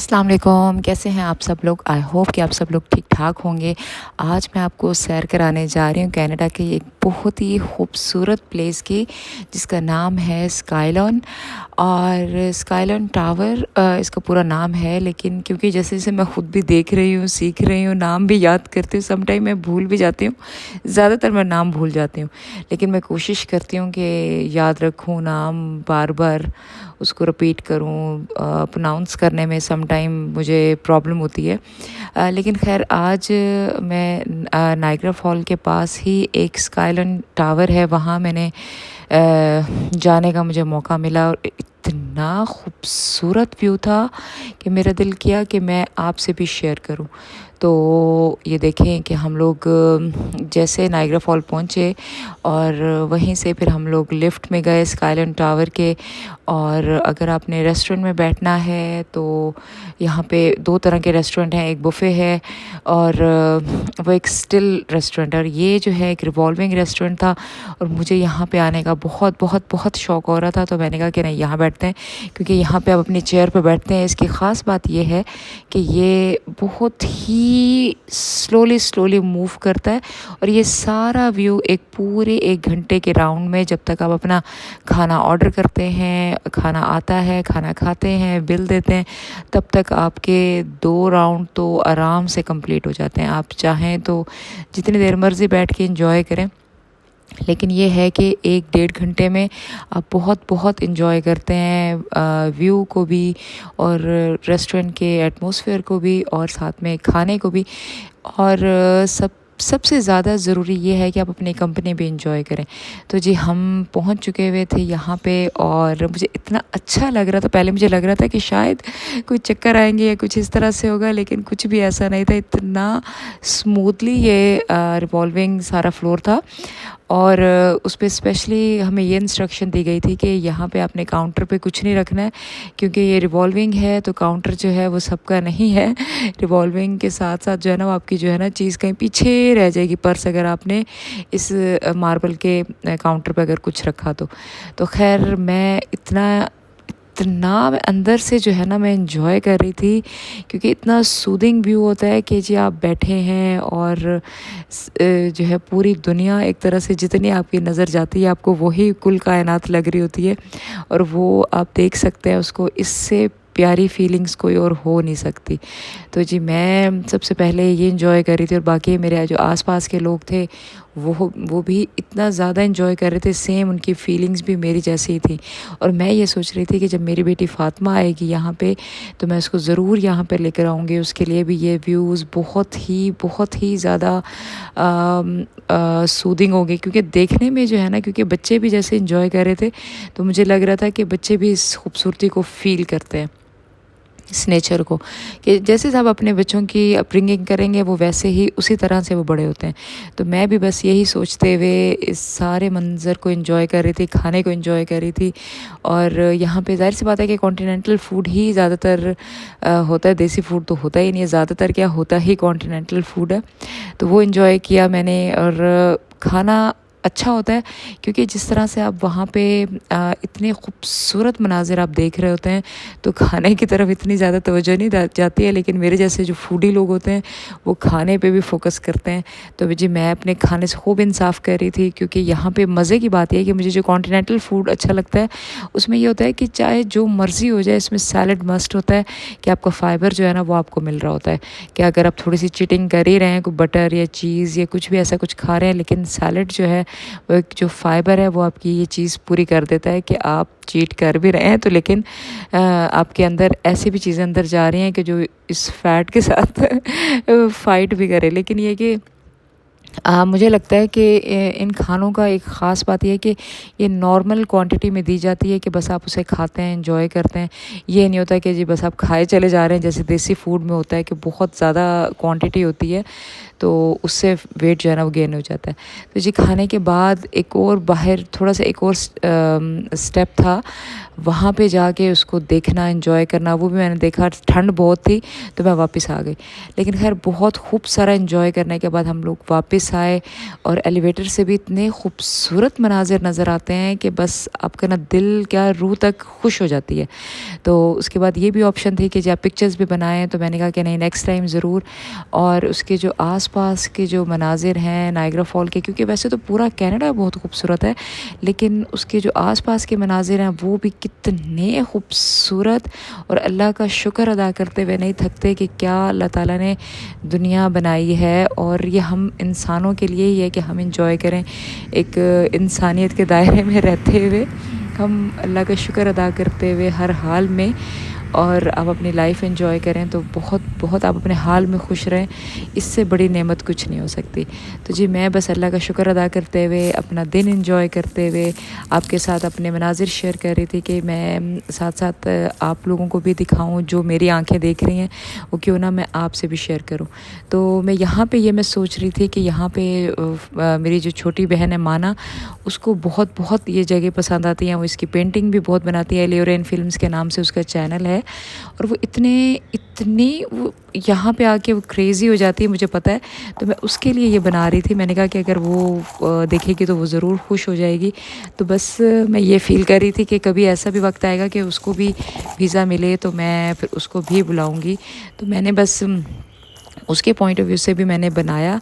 अस्सलाम वालेकुम, कैसे हैं आप सब लोग। आई होप कि आप सब लोग ठीक ठाक होंगे। आज मैं आपको सैर कराने जा रही हूँ कनाडा की एक बहुत ही खूबसूरत प्लेस की, जिसका नाम है स्काईलॉन। और स्काईलॉन टावर इसका पूरा नाम है, लेकिन क्योंकि जैसे जैसे मैं ख़ुद भी देख रही हूँ, सीख रही हूँ, नाम भी याद करती हूँ, सम टाइम मैं भूल भी जाती हूँ। ज़्यादातर मैं नाम भूल जाती हूँ, लेकिन मैं कोशिश करती हूँ कि याद रखूँ नाम, बार बार उसको रिपीट करूँ। प्रोनाउंस करने में सम टाइम मुझे प्रॉब्लम होती है। लेकिन खैर आज मैं नाइग्रा फॉल के पास ही एक स्काईलॉन टावर है, वहाँ मैंने जाने का मुझे मौका मिला। और इतना खूबसूरत व्यू था कि मेरा दिल किया कि मैं आपसे भी शेयर करूं। तो ये देखें कि हम लोग जैसे नाइग्रा फॉल पहुँचे और वहीं से फिर हम लोग लिफ्ट में गए स्काईलॉन टावर के। और अगर आपने रेस्टोरेंट में बैठना है तो यहाँ पे दो तरह के रेस्टोरेंट हैं, एक बुफ़े है और वो एक स्टिल रेस्टोरेंट है, और ये जो है एक रिवॉल्विंग रेस्टोरेंट था। और मुझे यहाँ पे आने का बहुत बहुत बहुत शौक़ हो रहा था, तो मैंने कहा कि नहीं, यहाँ बैठते हैं, क्योंकि यहाँ पे आप अपनी चेयर पे बैठते हैं। इसकी ख़ास बात ये है कि ये बहुत ही स्लोली स्लोली मूव करता है, और ये सारा व्यू एक पूरे 1 घंटे के राउंड में, जब तक आप अपना खाना ऑर्डर करते हैं, खाना आता है, खाना खाते हैं, बिल देते हैं, तब तक आपके 2 राउंड तो आराम से कंप्लीट हो जाते हैं। आप चाहें तो जितनी देर मर्ज़ी बैठ के एंजॉय करें, लेकिन ये है कि 1 डेढ़ घंटे में आप बहुत बहुत इन्जॉय करते हैं व्यू को भी, और रेस्टोरेंट के एटमॉस्फेयर को भी, और साथ में खाने को भी। और सबसे ज़्यादा ज़रूरी ये है कि आप अपनी कंपनी भी इंजॉय करें। तो जी, हम पहुंच चुके हुए थे यहाँ पे, और मुझे इतना अच्छा लग रहा था। पहले मुझे लग रहा था कि शायद कोई चक्कर आएंगे या कुछ इस तरह से होगा, लेकिन कुछ भी ऐसा नहीं था। इतना स्मूथली ये रिवॉल्विंग सारा फ्लोर था। और उस पर स्पेशली हमें ये इंस्ट्रक्शन दी गई थी कि यहाँ पे आपने काउंटर पे कुछ नहीं रखना है, क्योंकि ये रिवॉल्विंग है, तो काउंटर जो है वो सबका नहीं है। रिवॉल्विंग के साथ साथ जो है ना, वो आपकी जो है ना चीज़ कहीं पीछे रह जाएगी, पर्स अगर आपने इस मार्बल के काउंटर पे अगर कुछ रखा तो खैर मैं इतना मैं अंदर से जो है ना मैं इंजॉय कर रही थी, क्योंकि इतना सूदिंग व्यू होता है कि जी आप बैठे हैं और जो है पूरी दुनिया एक तरह से जितनी आपकी नज़र जाती है, आपको वही कुल कायनात लग रही होती है, और वो आप देख सकते हैं उसको। इससे प्यारी फीलिंग्स कोई और हो नहीं सकती। तो जी, मैं सबसे पहले ये इंजॉय कर रही थी, और बाकी मेरे जो आसपास के लोग थे वो भी इतना ज़्यादा इंजॉय कर रहे थे। सेम उनकी फीलिंग्स भी मेरी जैसी ही थी। और मैं ये सोच रही थी कि जब मेरी बेटी फ़ातिमा आएगी यहाँ पे, तो मैं उसको ज़रूर यहाँ पे लेकर आऊँगी। उसके लिए भी ये व्यूज़ बहुत ही ज़्यादा सूदिंग होंगे, क्योंकि देखने में जो है ना, क्योंकि बच्चे भी जैसे इंजॉय कर रहे थे, तो मुझे लग रहा था कि बच्चे भी इस खूबसूरती को फ़ील करते हैं, इस नेचर को, कि जैसे सब अपने बच्चों की अपब्रिंगिंग करेंगे, वो वैसे ही उसी तरह से वो बड़े होते हैं। तो मैं भी बस यही सोचते हुए इस सारे मंज़र को एंजॉय कर रही थी, खाने को एंजॉय कर रही थी। और यहाँ पे ज़ाहिर सी बात है कि कॉन्टिनेंटल फूड ही ज़्यादातर होता है, देसी फूड तो होता ही नहीं है। ज़्यादातर क्या होता ही कॉन्टिनेंटल फूड है, तो वो एंजॉय किया मैंने। और खाना अच्छा होता है, क्योंकि जिस तरह से आप वहाँ पे इतने खूबसूरत मनाजिर आप देख रहे होते हैं, तो खाने की तरफ इतनी ज़्यादा तवज्जो नहीं जाती है। लेकिन मेरे जैसे जो फूडी लोग होते हैं, वो खाने पे भी फोकस करते हैं। तो जी, मैं अपने खाने से खूब इंसाफ कर रही थी, क्योंकि यहाँ पे मज़े की बात यह है कि मुझे जो कॉन्टिनेंटल फूड अच्छा लगता है, उसमें ये होता है कि चाहे जो मर्ज़ी हो जाए, इसमें सैलड मस्ट होता है, कि आपका फ़ाइबर जो है ना वो आपको मिल रहा होता है। कि अगर आप थोड़ी सी चीटिंग कर ही रहे हैं, कोई बटर या चीज़ या कुछ भी ऐसा कुछ खा रहे हैं, लेकिन सैलड जो है वो एक जो फ़ाइबर है, वो आपकी ये चीज़ पूरी कर देता है कि आप चीट कर भी रहे हैं, तो लेकिन आपके अंदर ऐसी भी चीज़ें अंदर जा रही हैं कि जो इस फैट के साथ फ़ाइट भी करे। लेकिन ये कि मुझे लगता है कि इन खानों का एक ख़ास बात ये है कि ये नॉर्मल क्वांटिटी में दी जाती है, कि बस आप उसे खाते हैं, एंजॉय करते हैं। ये नहीं होता कि जी बस आप खाए चले जा रहे हैं, जैसे देसी फूड में होता है कि बहुत ज़्यादा क्वांटिटी होती है, तो उससे वेट जो है ना वो गेन हो जाता है। तो जी, खाने के बाद एक और बाहर थोड़ा सा एक और स्टेप था, वहाँ पे जाके उसको देखना, एंजॉय करना। वो भी मैंने देखा, ठंड बहुत थी तो मैं वापस आ गई। लेकिन खैर बहुत खूब सारा एंजॉय करने के बाद हम लोग वापस एलिवेटर्स आए और एलिवेटर से भी इतने खूबसूरत मनाजिर नज़र आते हैं कि बस आपका ना दिल क्या रूह तक खुश हो जाती है। तो उसके बाद ये भी ऑप्शन थी कि आप पिक्चर्स भी बनाएं, तो मैंने कहा कि नहीं, नेक्स्ट टाइम ज़रूर। और उसके जो आसपास के जो मनाजिर हैं नायग्रा फॉल के, क्योंकि वैसे तो पूरा कनाडा बहुत खूबसूरत है, लेकिन उसके जो आसपास के मनाजिर हैं वो भी कितने खूबसूरत, और अल्लाह का शुक्र अदा करते हुए नहीं थकते कि क्या अल्लाह ताला ने दुनिया बनाई है, और ये हम इंसानों के लिए ही है कि हम इंजॉय करें। एक इंसानियत के दायरे में रहते हुए हम अल्लाह का शुक्र अदा करते हुए हर हाल में, और आप अपनी लाइफ एंजॉय करें तो बहुत बहुत आप अपने हाल में खुश रहें, इससे बड़ी नेमत कुछ नहीं हो सकती। तो जी मैं बस अल्लाह का शुक्र अदा करते हुए अपना दिन एंजॉय करते हुए आपके साथ अपने मनाजिर शेयर कर रही थी कि मैं साथ साथ आप लोगों को भी दिखाऊं जो मेरी आंखें देख रही हैं, वो क्यों ना मैं आपसे भी शेयर करूं। तो मैं यहाँ पे ये मैं सोच रही थी कि यहाँ पे मेरी जो छोटी बहन है माना, उसको बहुत बहुत ये जगह पसंद आती हैं। वो इसकी पेंटिंग भी बहुत बनाती है, लियोरेन फिल्म्स के नाम से उसका चैनल है, और वो इतने इतनी वो यहाँ पे आके वो क्रेज़ी हो जाती है, मुझे पता है। तो मैं उसके लिए ये बना रही थी। मैंने कहा कि अगर वो देखेगी तो वो ज़रूर खुश हो जाएगी। तो बस मैं ये फ़ील कर रही थी कि कभी ऐसा भी वक्त आएगा कि उसको भी वीज़ा मिले तो मैं फिर उसको भी बुलाऊँगी। तो मैंने बस उसके पॉइंट ऑफ व्यू से भी मैंने बनाया।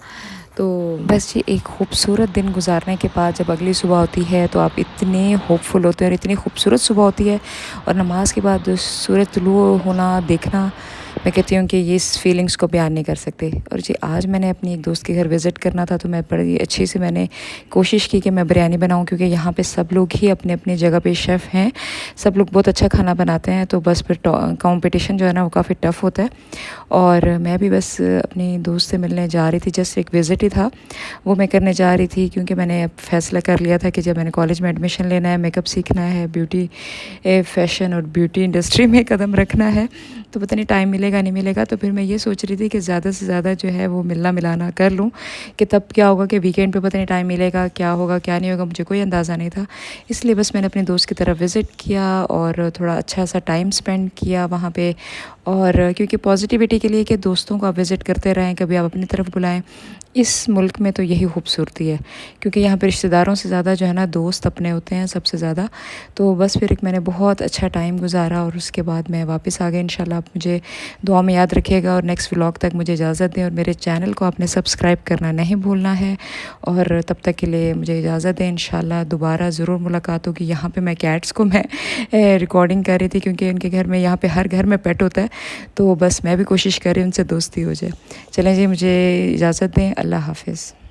तो बस ये एक खूबसूरत दिन गुजारने के बाद जब अगली सुबह होती है तो आप इतने होपफुल होते हैं, और इतनी खूबसूरत सुबह होती है, और नमाज के बाद सूरज तुलू होना देखना, मैं कहती हूँ कि ये इस फीलिंग्स को बयान नहीं कर सकते। और जी आज मैंने अपनी एक दोस्त के घर विज़िट करना था, तो मैं बड़ी अच्छी से मैंने कोशिश की कि मैं बिरयानी बनाऊँ, क्योंकि यहाँ पे सब लोग ही अपने अपने जगह पे शेफ़ हैं, सब लोग बहुत अच्छा खाना बनाते हैं। तो बस फिर कंपटीशन जो है ना वो काफ़ी टफ़ होता है। और मैं भी बस अपनी दोस्त से मिलने जा रही थी, जस्ट एक विज़िट ही था वो मैं करने जा रही थी, क्योंकि मैंने अब फ़ैसला कर लिया था कि जब मैंने कॉलेज में एडमिशन लेना है, मेकअप सीखना है, ब्यूटी फ़ैशन और ब्यूटी इंडस्ट्री में कदम रखना है, तो पता नहीं टाइम मिलेगा नहीं मिलेगा। तो फिर मैं ये सोच रही थी कि ज़्यादा से ज़्यादा जो है वो मिलना मिलाना कर लूँ, कि तब क्या होगा कि वीकेंड पे पता नहीं टाइम मिलेगा, क्या होगा क्या नहीं होगा, मुझे कोई अंदाज़ा नहीं था। इसलिए बस मैंने अपने दोस्त की तरफ विज़िट किया और थोड़ा अच्छा सा टाइम स्पेंड किया वहाँ पे। और क्योंकि पॉजिटिविटी के लिए कि दोस्तों को आप विज़िट करते रहें, कभी आप अपनी तरफ बुलाएं, इस मुल्क में तो यही खूबसूरती है, क्योंकि यहाँ पे रिश्तेदारों से ज़्यादा जो है ना दोस्त अपने होते हैं सबसे ज़्यादा। तो बस फिर एक मैंने बहुत अच्छा टाइम गुजारा, और उसके बाद मैं वापस आ गई। इंशाल्लाह आप मुझे दुआ में याद रखिएगा, और नेक्स्ट व्लॉग तक मुझे इजाज़त दें, और मेरे चैनल को आपने सब्सक्राइब करना नहीं भूलना है। और तब तक के लिए मुझे इजाज़त दें। इंशाल्लाह दोबारा ज़रूर मुलाकात होगी। यहाँ पे मैं कैट्स को मैं रिकॉर्डिंग कर रही थी, क्योंकि उनके घर में, यहाँ पे हर घर में पेट होता है, तो बस मैं भी कोशिश कर रही हूँ उनसे दोस्ती हो जाए। चलें जी, मुझे इजाज़त दें। अल्लाह हाफ़िज़।